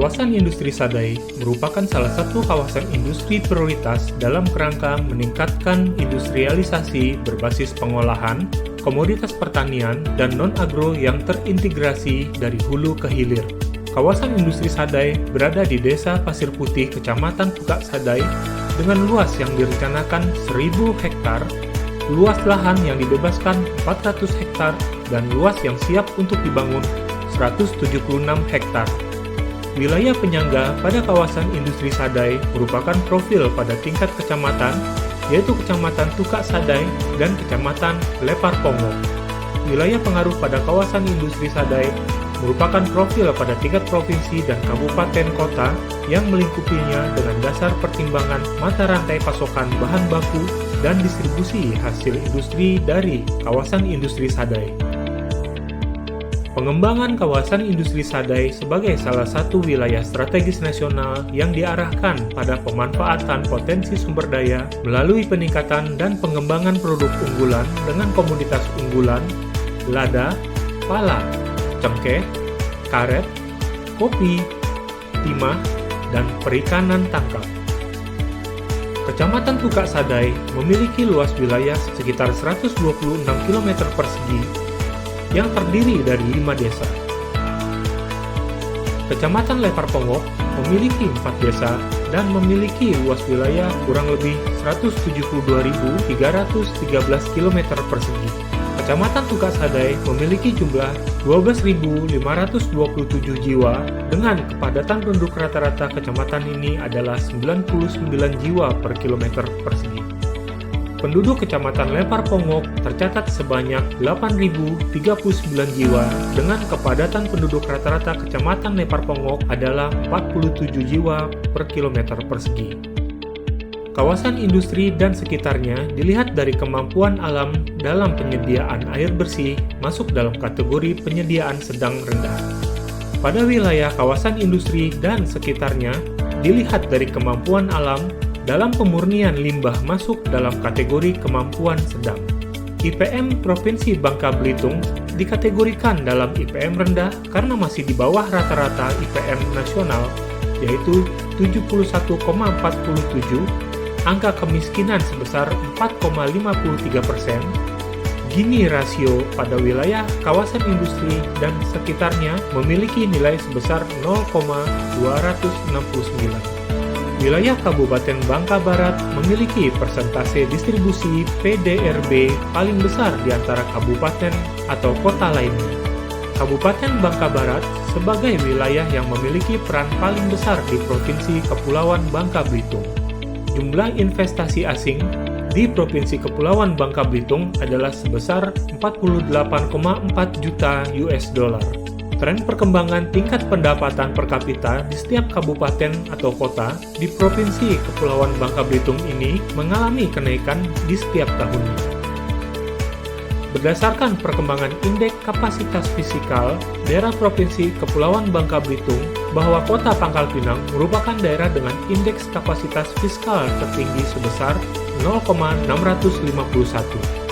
Kawasan Industri Sadai merupakan salah satu kawasan industri prioritas dalam kerangka meningkatkan industrialisasi berbasis pengolahan, komoditas pertanian, dan non-agro yang terintegrasi dari hulu ke hilir. Kawasan Industri Sadai berada di Desa Pasir Putih, Kecamatan Tukak Sadai, dengan luas yang direncanakan 1.000 hektar, luas lahan yang dibebaskan 400 hektar, dan luas yang siap untuk dibangun 176 hektar. Wilayah penyangga pada kawasan Industri Sadai merupakan profil pada tingkat kecamatan, yaitu Kecamatan Tukak Sadai dan Kecamatan Lepar Pongok. Wilayah pengaruh pada kawasan Industri Sadai merupakan profil pada tingkat provinsi dan kabupaten kota yang melingkupinya dengan dasar pertimbangan mata rantai pasokan bahan baku dan distribusi hasil industri dari kawasan Industri Sadai. Pengembangan kawasan Industri Sadai sebagai salah satu wilayah strategis nasional yang diarahkan pada pemanfaatan potensi sumber daya melalui peningkatan dan pengembangan produk unggulan dengan komoditas unggulan, lada, pala, cengkeh, karet, kopi, timah, dan perikanan tangkap. Kecamatan Tukak Sadai memiliki luas wilayah sekitar 126 km persegi yang terdiri dari 5 desa. Kecamatan Lepar Pongok memiliki 4 desa dan memiliki luas wilayah kurang lebih 172.313 km persegi. Kecamatan Tukak Sadai memiliki jumlah 12.527 jiwa dengan kepadatan penduduk rata-rata kecamatan ini adalah 99 jiwa per kilometer persegi. Penduduk Kecamatan Lepar Pongok tercatat sebanyak 8.039 jiwa dengan kepadatan penduduk rata-rata Kecamatan Lepar Pongok adalah 47 jiwa per kilometer persegi. Kawasan industri dan sekitarnya dilihat dari kemampuan alam dalam penyediaan air bersih masuk dalam kategori penyediaan sedang rendah. Pada wilayah kawasan industri dan sekitarnya dilihat dari kemampuan alam dalam pemurnian limbah masuk dalam kategori kemampuan sedang. IPM Provinsi Bangka Belitung dikategorikan dalam IPM rendah karena masih di bawah rata-rata IPM nasional, yaitu 71,47, angka kemiskinan sebesar 4,53%, Gini rasio pada wilayah kawasan industri dan sekitarnya memiliki nilai sebesar 0,269. Wilayah Kabupaten Bangka Barat memiliki persentase distribusi PDRB paling besar di antara kabupaten atau kota lainnya. Kabupaten Bangka Barat sebagai wilayah yang memiliki peran paling besar di Provinsi Kepulauan Bangka Belitung. Jumlah investasi asing di Provinsi Kepulauan Bangka Belitung adalah sebesar 48,4 juta US dollar. Tren perkembangan tingkat pendapatan per kapita di setiap kabupaten atau kota di Provinsi Kepulauan Bangka Belitung ini mengalami kenaikan di setiap tahunnya. Berdasarkan perkembangan Indeks Kapasitas Fiskal daerah Provinsi Kepulauan Bangka Belitung, bahwa Kota Pangkal Pinang merupakan daerah dengan indeks kapasitas fiskal tertinggi sebesar 0,651.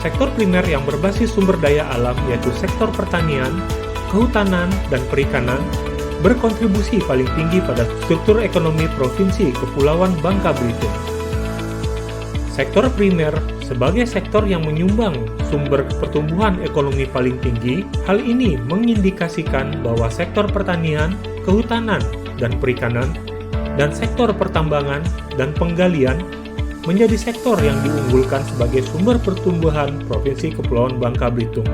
Sektor primer yang berbasis sumber daya alam yaitu sektor pertanian, kehutanan, dan perikanan berkontribusi paling tinggi pada struktur ekonomi Provinsi Kepulauan Bangka Belitung. Sektor primer sebagai sektor yang menyumbang sumber pertumbuhan ekonomi paling tinggi, hal ini mengindikasikan bahwa sektor pertanian, kehutanan, dan perikanan, dan sektor pertambangan dan penggalian menjadi sektor yang diunggulkan sebagai sumber pertumbuhan Provinsi Kepulauan Bangka Belitung.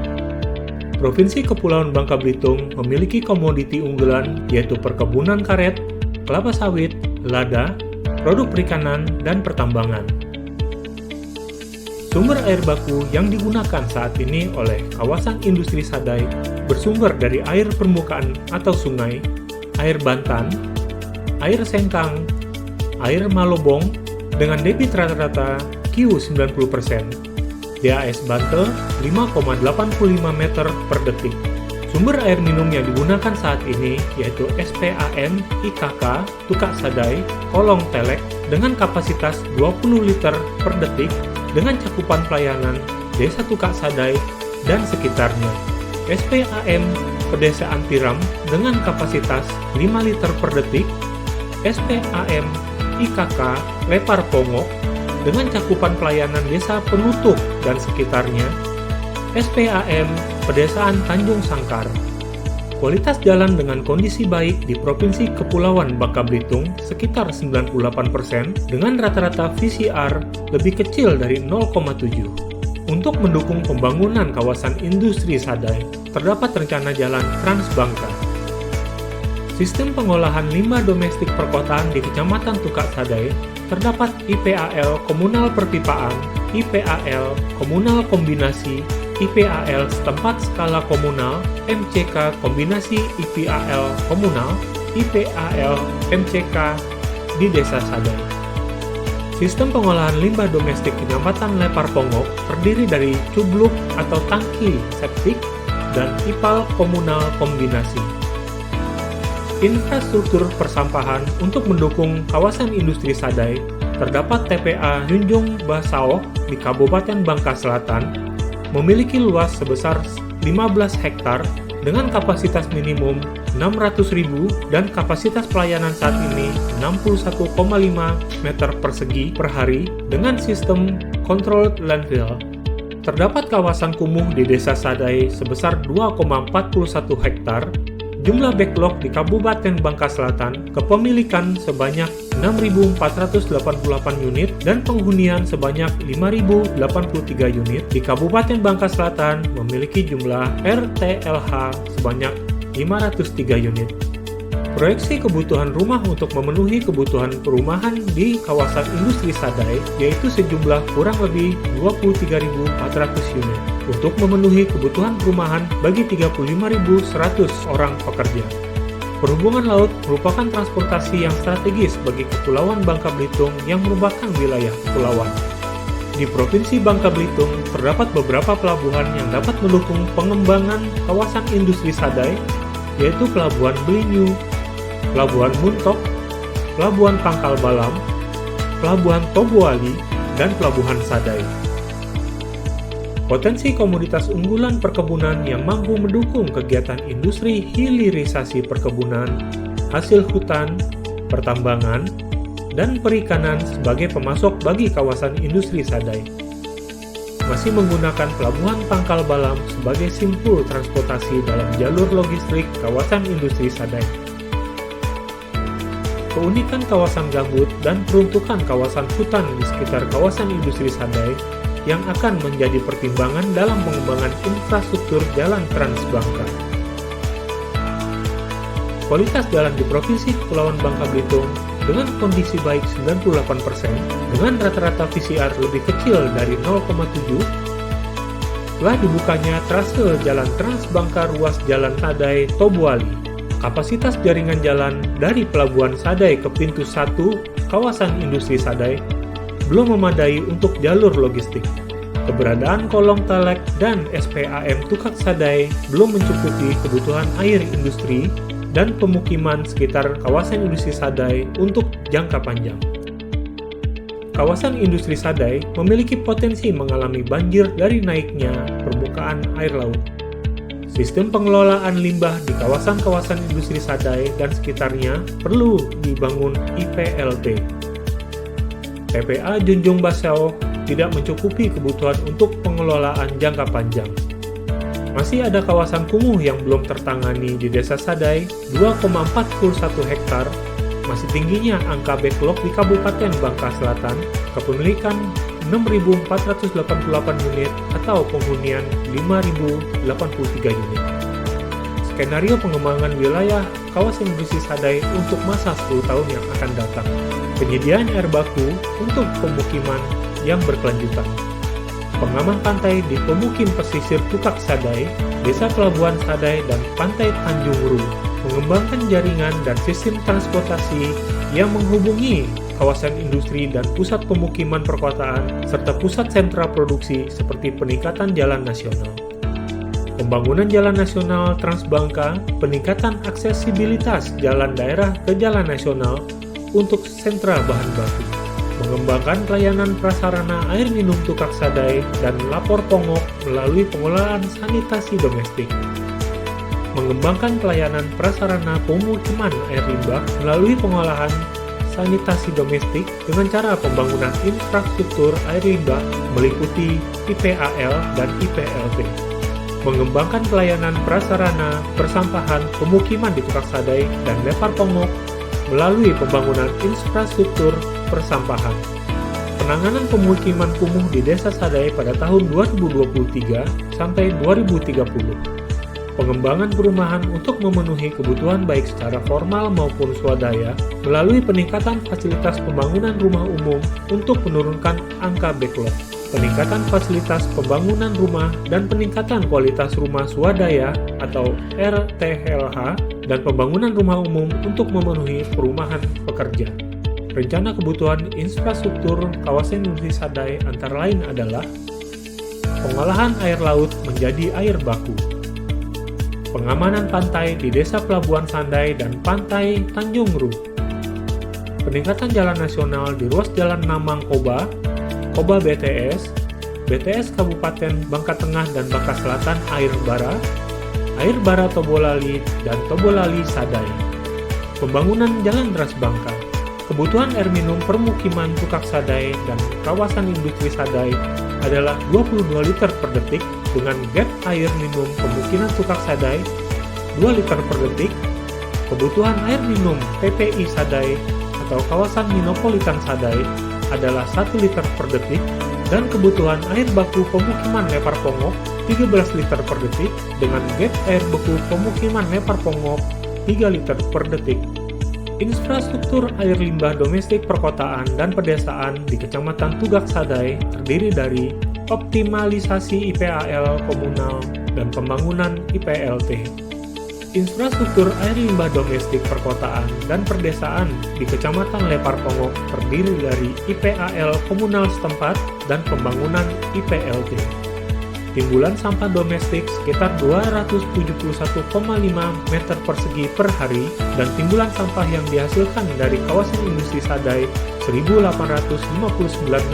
Provinsi Kepulauan Bangka Belitung memiliki komoditi unggulan yaitu perkebunan karet, kelapa sawit, lada, produk perikanan, dan pertambangan. Sumber air baku yang digunakan saat ini oleh kawasan industri Sadai bersumber dari air permukaan atau sungai, air bantan, air sengkang, air malobong, dengan debit rata-rata Q 90%, DAS Bantel 5,85 meter per detik. Sumber air minum yang digunakan saat ini yaitu SPAM IKK Tukak Sadai Kolong Telek dengan kapasitas 20 liter per detik dengan cakupan pelayanan Desa Tukak Sadai dan sekitarnya. SPAM Pedesaan Tiram dengan kapasitas 5 liter per detik, SPAM IKK Lepar Pongok dengan cakupan pelayanan desa penutup dan sekitarnya, SPAM Pedesaan Tanjung Sangkar. Kualitas jalan dengan kondisi baik di Provinsi Kepulauan Bangka Belitung sekitar 98% dengan rata-rata VCR lebih kecil dari 0,7. Untuk mendukung pembangunan kawasan industri Sadai, terdapat rencana jalan Trans Bangka. Sistem pengolahan limbah domestik perkotaan di Kecamatan Tukak Sadai terdapat IPAL Komunal Perpipaan, IPAL Komunal Kombinasi, IPAL Setempat Skala Komunal, MCK Kombinasi IPAL Komunal, IPAL MCK di Desa Sadai. Sistem pengolahan limbah domestik Kecamatan Lepar Pongok terdiri dari cubluk atau tangki septik dan IPAL Komunal Kombinasi. Infrastruktur persampahan untuk mendukung kawasan industri Sadai terdapat TPA Junjung Basao di Kabupaten Bangka Selatan memiliki luas sebesar 15 hektar dengan kapasitas minimum 600.000 dan kapasitas pelayanan saat ini 61,5 meter persegi per hari dengan sistem controlled landfill. Terdapat kawasan kumuh di Desa Sadai sebesar 2,41 hektar, jumlah backlog di Kabupaten Bangka Selatan kepemilikan sebanyak 6.488 unit dan penghunian sebanyak 5.083 unit. Di Kabupaten Bangka Selatan memiliki jumlah RTLH sebanyak 503 unit. Proyeksi kebutuhan rumah untuk memenuhi kebutuhan perumahan di kawasan industri Sadai yaitu sejumlah kurang lebih 23.400 unit untuk memenuhi kebutuhan perumahan bagi 35.100 orang pekerja. Perhubungan laut merupakan transportasi yang strategis bagi Kepulauan Bangka Belitung yang merupakan wilayah kepulauan. Di Provinsi Bangka Belitung terdapat beberapa pelabuhan yang dapat mendukung pengembangan kawasan industri Sadai, yaitu Pelabuhan Belinyu, Pelabuhan Muntok, Pelabuhan Pangkal Balam, Pelabuhan Tobuali, dan Pelabuhan Sadai. Potensi komoditas unggulan perkebunan yang mampu mendukung kegiatan industri hilirisasi perkebunan, hasil hutan, pertambangan, dan perikanan sebagai pemasok bagi kawasan industri Sadai. Masih menggunakan Pelabuhan Pangkal Balam sebagai simpul transportasi dalam jalur logistik kawasan industri Sadai. Keunikan kawasan gambut dan peruntukan kawasan hutan di sekitar kawasan industri Sadai yang akan menjadi pertimbangan dalam pengembangan infrastruktur jalan Trans Bangka. Kualitas jalan di Provinsi Kepulauan Bangka Belitung dengan kondisi baik 98% dengan rata-rata VCR lebih kecil dari 0,7 telah dibukanya trase jalan Trans Bangka ruas Jalan Sadai Tobuali. Kapasitas jaringan jalan dari Pelabuhan Sadai ke pintu 1 kawasan industri Sadai belum memadai untuk jalur logistik. Keberadaan kolong Talek dan SPAM Tukak Sadai belum mencukupi kebutuhan air industri dan pemukiman sekitar kawasan industri Sadai untuk jangka panjang. Kawasan industri Sadai memiliki potensi mengalami banjir dari naiknya permukaan air laut. Sistem pengelolaan limbah di kawasan-kawasan industri Sadai dan sekitarnya perlu dibangun IPLT. TPA Junjung Basao tidak mencukupi kebutuhan untuk pengelolaan jangka panjang. Masih ada kawasan kumuh yang belum tertangani di Desa Sadai, 2,41 hektar, masih tingginya angka backlog di Kabupaten Bangka Selatan, kepemilikan 6.488 unit atau penghunian 5.083 unit. Skenario pengembangan wilayah kawasan industri Sadai untuk masa 10 tahun yang akan datang. Penyediaan air baku untuk pemukiman yang berkelanjutan. Pengaman pantai di pemukim pesisir Tukak Sadai, Desa Pelabuhan Sadai, dan Pantai Tanjung Ru. Mengembangkan jaringan dan sistem transportasi yang menghubungi kawasan industri dan pusat pemukiman perkotaan, serta pusat sentra produksi seperti peningkatan jalan nasional. Pembangunan jalan nasional Trans Bangka, peningkatan aksesibilitas jalan daerah ke jalan nasional untuk sentra bahan baku, mengembangkan pelayanan prasarana air minum Tukak Sadai dan Lapor Pongok melalui pengolahan sanitasi domestik, mengembangkan pelayanan prasarana pemukiman air limbah melalui pengolahan sanitasi domestik dengan cara pembangunan infrastruktur air limbah meliputi IPAL dan IPLT. Mengembangkan pelayanan prasarana persampahan pemukiman di Tukak Sadai dan Lepar Pongok melalui pembangunan infrastruktur persampahan. Penanganan pemukiman kumuh di Desa Sadai pada tahun 2023 sampai 2030. Pengembangan perumahan untuk memenuhi kebutuhan baik secara formal maupun swadaya melalui peningkatan fasilitas pembangunan rumah umum untuk menurunkan angka backlog. Peningkatan fasilitas pembangunan rumah dan peningkatan kualitas rumah swadaya atau RTLH dan pembangunan rumah umum untuk memenuhi perumahan pekerja. Rencana kebutuhan infrastruktur kawasan industri Sadai antara lain adalah pengolahan air laut menjadi air baku, pengamanan pantai di Desa Pelabuhan Sadai dan Pantai Tanjung Ru, peningkatan jalan nasional di ruas Jalan Namang Koba, Koba BTS, BTS Kabupaten Bangka Tengah dan Bangka Selatan Air Bara Tobolali dan Tobolali Sadai, pembangunan Jalan Ras Bangka, kebutuhan air minum permukiman Tukak Sadai dan kawasan industri Sadai adalah 22 liter per detik dengan gap air minum pemukiman Tukak Sadai 2 liter per detik, kebutuhan air minum PPI Sadai atau kawasan Minopolitan Sadai adalah 1 liter per detik dan kebutuhan air baku pemukiman Lepar Pongok 13 liter per detik dengan gap air baku pemukiman Lepar Pongok 3 liter per detik. Infrastruktur air limbah domestik perkotaan dan pedesaan di Kecamatan Tugak Sadai terdiri dari optimalisasi IPAL komunal dan pembangunan IPLT. Infrastruktur air limbah domestik perkotaan dan perdesaan di Kecamatan Lepar Pongok terdiri dari IPAL komunal setempat dan pembangunan IPLT. Timbulan sampah domestik sekitar 271,5 meter persegi per hari dan timbulan sampah yang dihasilkan dari kawasan industri Sadai 1.859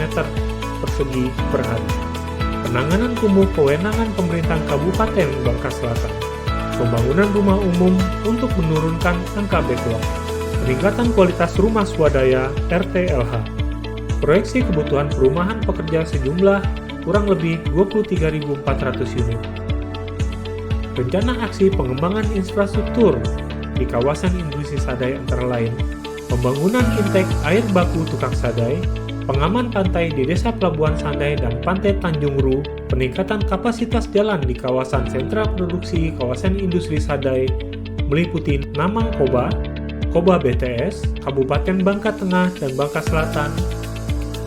meter persegi per hari. Penanganan kumuh kewenangan pemerintah Kabupaten Bangka Selatan. Pembangunan rumah umum untuk menurunkan angka backlog, peningkatan kualitas rumah swadaya RTLH, proyeksi kebutuhan perumahan pekerja sejumlah kurang lebih 23.400 unit. Rencana aksi pengembangan infrastruktur di kawasan industri Sadai antara lain, pembangunan intek air baku Tukak Sadai, pengaman pantai di Desa Pelabuhan Sadai dan Pantai Tanjung Ru, peningkatan kapasitas jalan di kawasan sentra produksi kawasan industri Sadai meliputi Namang Koba, Koba BTS, Kabupaten Bangka Tengah dan Bangka Selatan,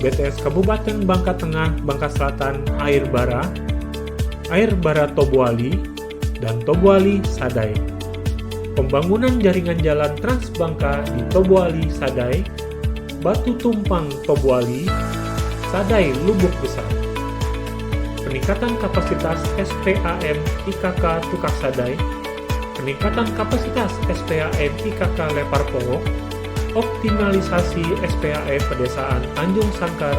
BTS Kabupaten Bangka Tengah, Bangka Selatan, Air Bara Tobuali, dan Tobuali Sadai. Pembangunan jaringan jalan Trans Bangka di Tobuali Sadai, Batu Tumpang Tobuali, Sadai Lubuk Besar. Peningkatan kapasitas SPAM IKK Tukak Sadai, peningkatan kapasitas SPAM IKK Lepar Pongok, optimalisasi SPAM Pedesaan Tanjung Sangkar,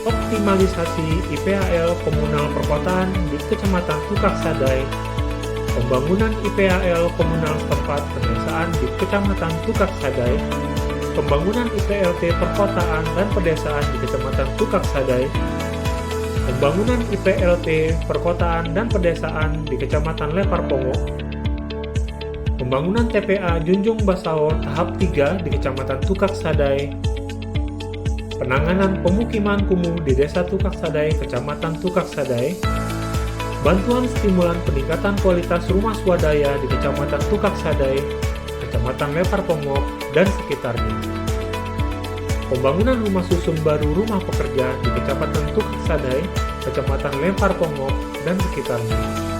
optimalisasi IPAL komunal perkotaan di Kecamatan Tukak Sadai, pembangunan IPAL komunal setempat pedesaan di Kecamatan Tukak Sadai, pembangunan IPLT perkotaan dan pedesaan di Kecamatan Tukak Sadai, pembangunan IPLT perkotaan dan pedesaan di Kecamatan Lepar Pongok, pembangunan TPA Junjung Basao tahap 3 di Kecamatan Tukak Sadai, penanganan pemukiman kumuh di Desa Tukak Sadai, Kecamatan Tukak Sadai, bantuan stimulan peningkatan kualitas rumah swadaya di Kecamatan Tukak Sadai, Kecamatan Lepar Pongok, dan sekitarnya. Pembangunan rumah susun baru rumah pekerja di Kecamatan Tukak Sadai, Kecamatan Lepar Pongok, dan sekitarnya.